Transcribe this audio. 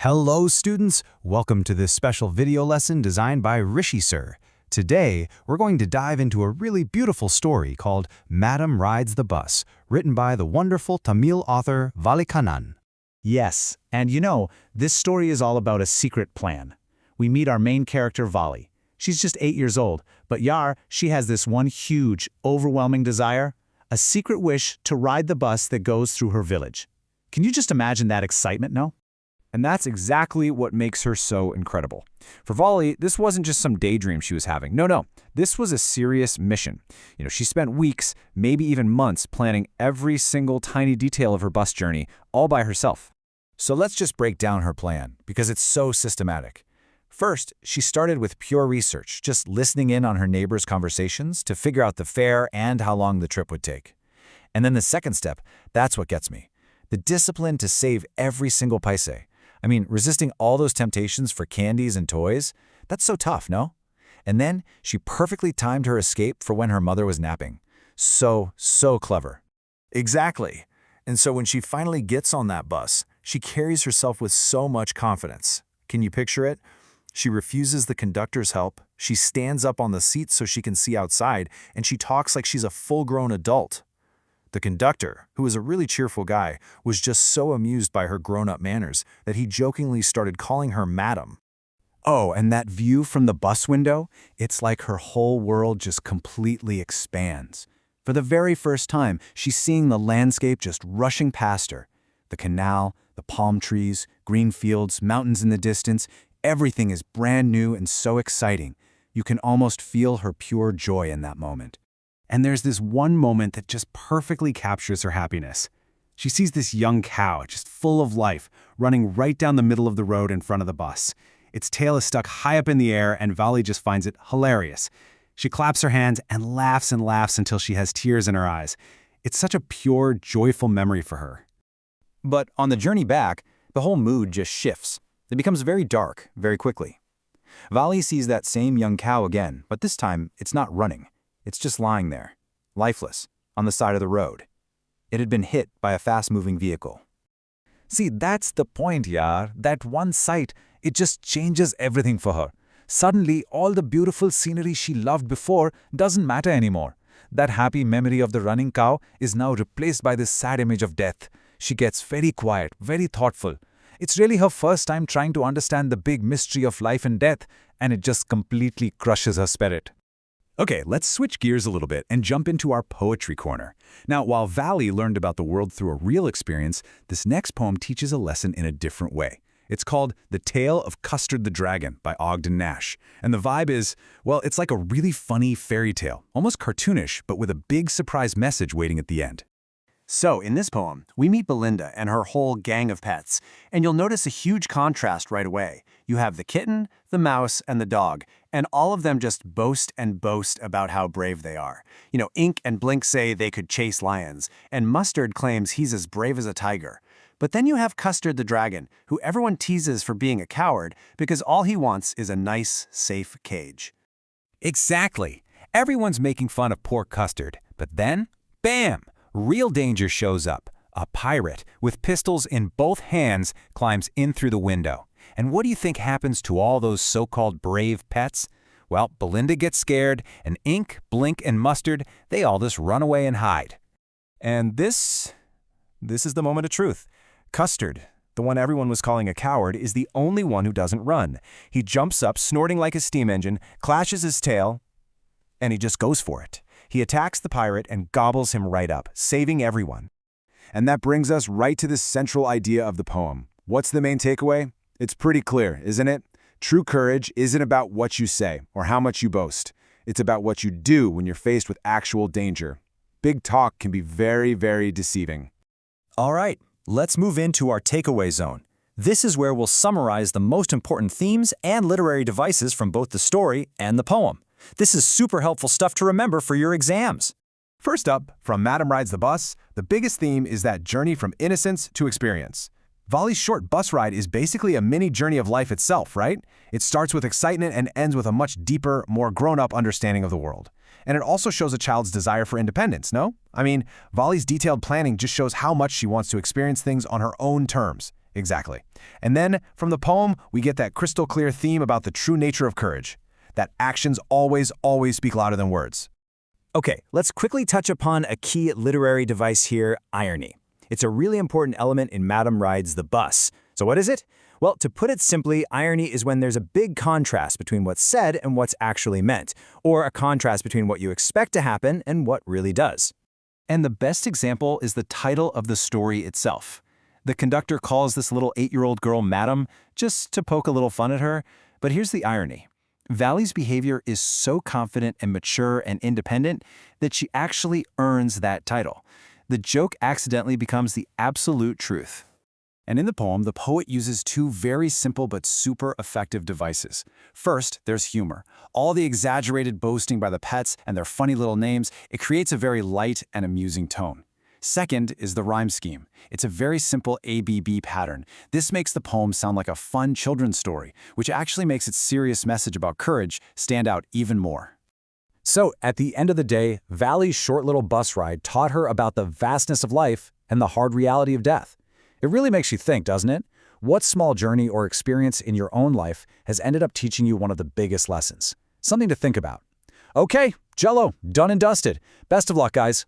Hello students, welcome to this special video lesson designed by Rishi Sir. Today, we're going to dive into a really beautiful story called Madam Rides the Bus, written by the wonderful Tamil author Vali Kannan. Yes, and this story is all about a secret plan. We meet our main character Vali. She's just 8 years old, but she has this one huge, overwhelming desire, a secret wish to ride the bus that goes through her village. Can you just imagine that excitement, no? And that's exactly what makes her so incredible. For Vali, this wasn't just some daydream she was having. No, this was a serious mission. She spent weeks, maybe even months, planning every single tiny detail of her bus journey, all by herself. So let's just break down her plan, because it's so systematic. First, she started with pure research, just listening in on her neighbors' conversations to figure out the fare and how long the trip would take. And then the second step, that's what gets me. The discipline to save every single paise. Resisting all those temptations for candies and toys, that's so tough, no? And then she perfectly timed her escape for when her mother was napping. So clever. Exactly. And so when she finally gets on that bus, she carries herself with so much confidence. Can you picture it? She refuses the conductor's help, she stands up on the seat so she can see outside, and she talks like she's a full-grown adult. The conductor, who was a really cheerful guy, was just so amused by her grown-up manners that he jokingly started calling her Madam. Oh, and that view from the bus window, it's like her whole world just completely expands. For the very first time, she's seeing the landscape just rushing past her. The canal, the palm trees, green fields, mountains in the distance, everything is brand new and so exciting. You can almost feel her pure joy in that moment. And there's this one moment that just perfectly captures her happiness. She sees this young cow, just full of life, running right down the middle of the road in front of the bus. Its tail is stuck high up in the air, and Vali just finds it hilarious. She claps her hands and laughs until she has tears in her eyes. It's such a pure, joyful memory for her. But on the journey back, the whole mood just shifts. It becomes very dark, very quickly. Vali sees that same young cow again, but this time it's not running. It's just lying there, lifeless, on the side of the road. It had been hit by a fast-moving vehicle. See, that's the point, yaar. That one sight, it just changes everything for her. Suddenly, all the beautiful scenery she loved before doesn't matter anymore. That happy memory of the running cow is now replaced by this sad image of death. She gets very quiet, very thoughtful. It's really her first time trying to understand the big mystery of life and death, and it just completely crushes her spirit. Okay, let's switch gears a little bit and jump into our poetry corner. Now, while Vali learned about the world through a real experience, this next poem teaches a lesson in a different way. It's called The Tale of Custard the Dragon by Ogden Nash. And the vibe is, well, it's like a really funny fairy tale, almost cartoonish, but with a big surprise message waiting at the end. So, in this poem, we meet Belinda and her whole gang of pets, and you'll notice a huge contrast right away. You have the kitten, the mouse, and the dog, and all of them just boast about how brave they are. Ink and Blink say they could chase lions, and Mustard claims he's as brave as a tiger. But then you have Custard the dragon, who everyone teases for being a coward because all he wants is a nice, safe cage. Exactly. Everyone's making fun of poor Custard, but then, bam! Real danger shows up. A pirate with pistols in both hands climbs in through the window. And what do you think happens to all those so-called brave pets? Well, Belinda gets scared, and Ink, Blink, and Mustard, they all just run away and hide. And this is the moment of truth. Custard, the one everyone was calling a coward, is the only one who doesn't run. He jumps up, snorting like a steam engine, clashes his tail, and he just goes for it. He attacks the pirate and gobbles him right up, saving everyone. And that brings us right to the central idea of the poem. What's the main takeaway? It's pretty clear, isn't it? True courage isn't about what you say or how much you boast. It's about what you do when you're faced with actual danger. Big talk can be very, very deceiving. All right, let's move into our takeaway zone. This is where we'll summarize the most important themes and literary devices from both the story and the poem. This is super helpful stuff to remember for your exams. First up, from Madam Rides the Bus, the biggest theme is that journey from innocence to experience. Vali's short bus ride is basically a mini journey of life itself, right? It starts with excitement and ends with a much deeper, more grown-up understanding of the world. And it also shows a child's desire for independence, no? Vali's detailed planning just shows how much she wants to experience things on her own terms. Exactly. And then, from the poem, we get that crystal clear theme about the true nature of courage, that actions always, always speak louder than words. Okay, let's quickly touch upon a key literary device here, irony. It's a really important element in Madam Rides the Bus. So what is it? Well, to put it simply, irony is when there's a big contrast between what's said and what's actually meant, or a contrast between what you expect to happen and what really does. And the best example is the title of the story itself. The conductor calls this little 8-year-old girl Madam just to poke a little fun at her, but here's the irony. Valley's behavior is so confident and mature and independent that she actually earns that title. The joke accidentally becomes the absolute truth. And in the poem, the poet uses two very simple but super effective devices. First, there's humor. All the exaggerated boasting by the pets and their funny little names, it creates a very light and amusing tone. Second is the rhyme scheme. It's a very simple ABB pattern. This makes the poem sound like a fun children's story, which actually makes its serious message about courage stand out even more. So, at the end of the day, Valley's short little bus ride taught her about the vastness of life and the hard reality of death. It really makes you think, doesn't it? What small journey or experience in your own life has ended up teaching you one of the biggest lessons? Something to think about. Okay, Jello, done and dusted. Best of luck, guys.